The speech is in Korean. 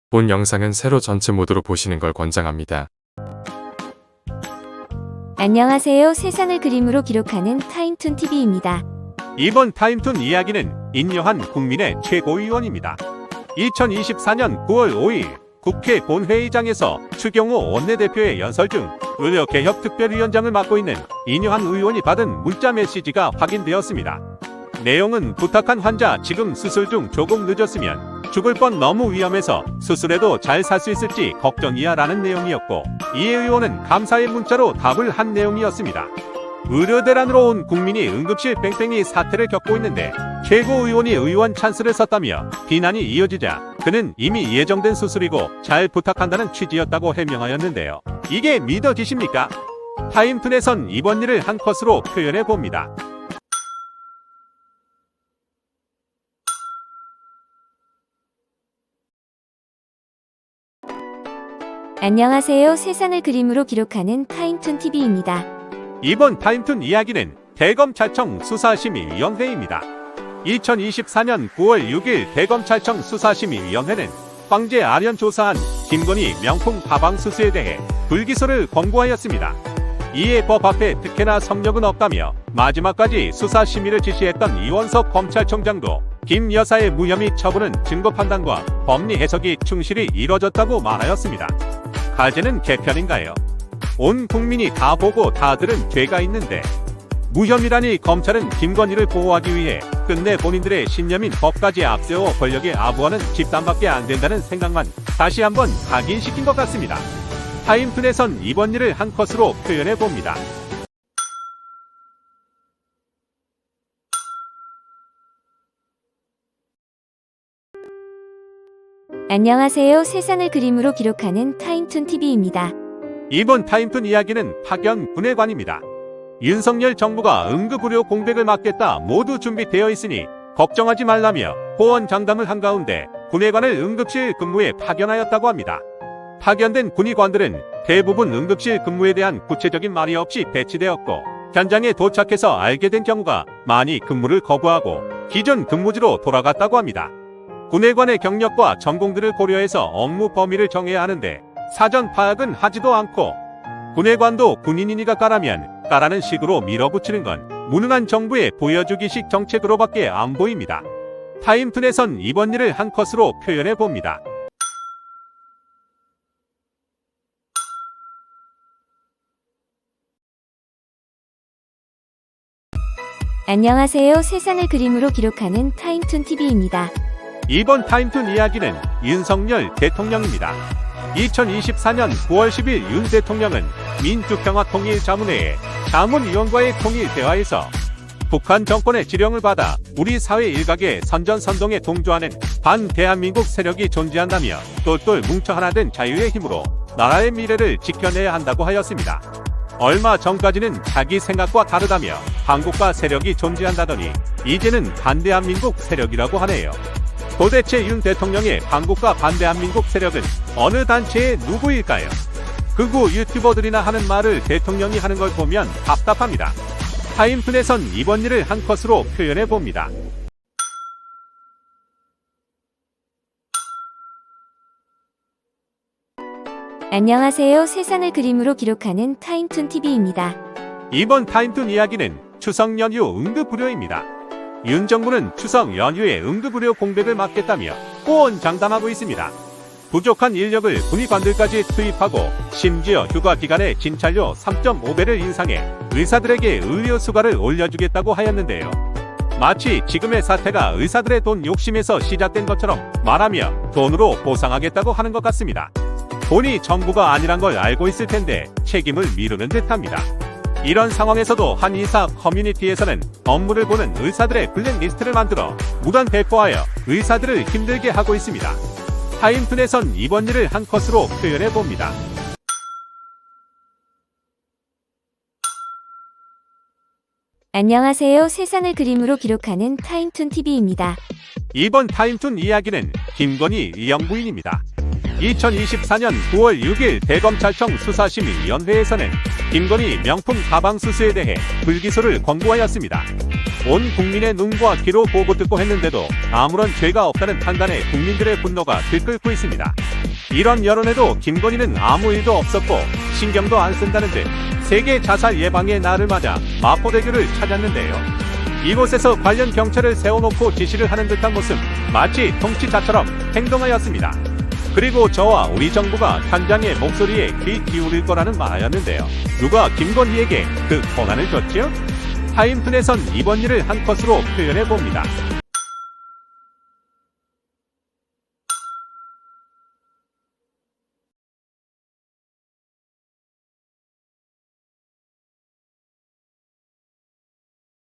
본 영상은 세로 전체 모드로 보시는 걸 권장합니다. 안녕하세요. 세상을 그림으로 기록하는 타임툰TV입니다. 이번 타임툰 이야기는 인여한 국민의 최고위원입니다. 2024년 9월 5일 국회 본회의장에서 추경호 원내대표의 연설 중 의료개혁특별위원장을 맡고 있는 인여한 의원이 받은 문자 메시지가 확인되었습니다. 내용은 부탁한 환자 지금 수술 중 조금 늦었으면 죽을 뻔 너무 위험해서 수술해도 잘 살 수 있을지 걱정이야 라는 내용이었고, 이에 의원은 감사의 문자로 답을 한 내용이었습니다. 의료대란으로 온 국민이 응급실 뺑뺑이 사태를 겪고 있는데 최고의원이 의원 찬스를 썼다며 비난이 이어지자 그는 이미 예정된 수술이고 잘 부탁한다는 취지였다고 해명하였는데요. 이게 믿어지십니까? 타임툰에선 이번 일을 한 컷으로 표현해봅니다. 안녕하세요. 세상을 그림으로 기록하는 타임툰TV입니다. 이번 타임툰 이야기는 대검찰청 수사심의위원회입니다. 2024년 9월 6일 대검찰청 수사심의위원회는 황제 아련 조사한 김건희 명품 가방 수수에 대해 불기소를 권고하였습니다. 이에 법 앞에 특혜나 성역은 없다며 마지막까지 수사심의를 지시했던 이원석 검찰총장도 김 여사의 무혐의 처분은 증거 판단과 법리 해석이 충실히 이뤄졌다고 말하였습니다. 가제는 개편인가요? 온 국민이 다 보고 다 들은 죄가 있는데 무혐의라니. 검찰은 김건희를 보호하기 위해 끝내 본인들의 신념인 법까지 앞세워 권력에 아부하는 집단밖에 안 된다는 생각만 다시 한번 각인시킨 것 같습니다. 타임툰에선 이번 일을 한 컷으로 표현해봅니다. 안녕하세요. 세상을 그림으로 기록하는 타임툰TV입니다. 이번 타임툰 이야기는 파견 군의관입니다. 윤석열 정부가 응급의료 공백을 막겠다 모두 준비되어 있으니 걱정하지 말라며 호언 장담을 한 가운데 군의관을 응급실 근무에 파견하였다고 합니다. 파견된 군의관들은 대부분 응급실 근무에 대한 구체적인 말이 없이 배치되었고, 현장에 도착해서 알게 된 경우가 많이 근무를 거부하고 기존 근무지로 돌아갔다고 합니다. 군의관의 경력과 전공들을 고려해서 업무 범위를 정해야 하는데 사전 파악은 하지도 않고, 군의관도 군인이니까 까라면 까라는 식으로 밀어붙이는 건 무능한 정부의 보여주기식 정책으로밖에 안 보입니다. 타임툰에선 이번 일을 한 컷으로 표현해봅니다. 안녕하세요. 세상을 그림으로 기록하는 타임툰TV입니다. 이번 타임툰 이야기는 윤석열 대통령입니다. 2024년 9월 10일 윤 대통령은 민주평화통일자문회의 자문위원과의 통일 대화에서 북한 정권의 지령을 받아 우리 사회 일각의 선전선동에 동조하는 반대한민국 세력이 존재한다며 똘똘 뭉쳐 하나 된 자유의 힘으로 나라의 미래를 지켜내야 한다고 하였습니다. 얼마 전까지는 자기 생각과 다르다며 한국과 세력이 존재한다더니 이제는 반대한민국 세력이라고 하네요. 도대체 윤 대통령의 한국과 반대한민국 세력은 어느 단체의 누구일까요? 극우 유튜버들이나 하는 말을 대통령이 하는 걸 보면 답답합니다. 타임툰에선 이번 일을 한 컷으로 표현해봅니다. 안녕하세요. 세상을 그림으로 기록하는 타임툰TV입니다. 이번 타임툰 이야기는 추석 연휴 응급의료입니다. 윤 정부는 추석 연휴에 응급의료 공백을 막겠다며 호언장담하고 있습니다. 부족한 인력을 군의관들까지 투입하고 심지어 휴가 기간에 진찰료 3.5배를 인상해 의사들에게 의료 수가를 올려주겠다고 하였는데요. 마치 지금의 사태가 의사들의 돈 욕심에서 시작된 것처럼 말하며 돈으로 보상하겠다고 하는 것 같습니다. 돈이 전부가 아니란 걸 알고 있을 텐데 책임을 미루는 듯합니다. 이런 상황에서도 한 의사 커뮤니티에서는 업무를 보는 의사들의 블랙리스트를 만들어 무단 배포하여 의사들을 힘들게 하고 있습니다. 타임툰에선 이번 일을 한 컷으로 표현해봅니다. 안녕하세요. 세상을 그림으로 기록하는 타임툰TV입니다. 이번 타임툰 이야기는 김건희 의영부인입니다. 2024년 9월 6일 대검찰청 수사심의위원회에서는 김건희 명품 가방 수수에 대해 불기소를 권고하였습니다. 온 국민의 눈과 귀로 보고 듣고 했는데도 아무런 죄가 없다는 판단에 국민들의 분노가 들끓고 있습니다. 이런 여론에도 김건희는 아무 일도 없었고 신경도 안 쓴다는 듯 세계 자살 예방의 날을 맞아 마포대교를 찾았는데요. 이곳에서 관련 경찰을 세워놓고 지시를 하는 듯한 모습, 마치 통치자처럼 행동하였습니다. 그리고 저와 우리 정부가 단장의 목소리에 귀 기울일 거라는 말이었는데요. 누가 김건희에게 그 권한을 줬지요? 타임툰에선 이번 일을 한 컷으로 표현해 봅니다.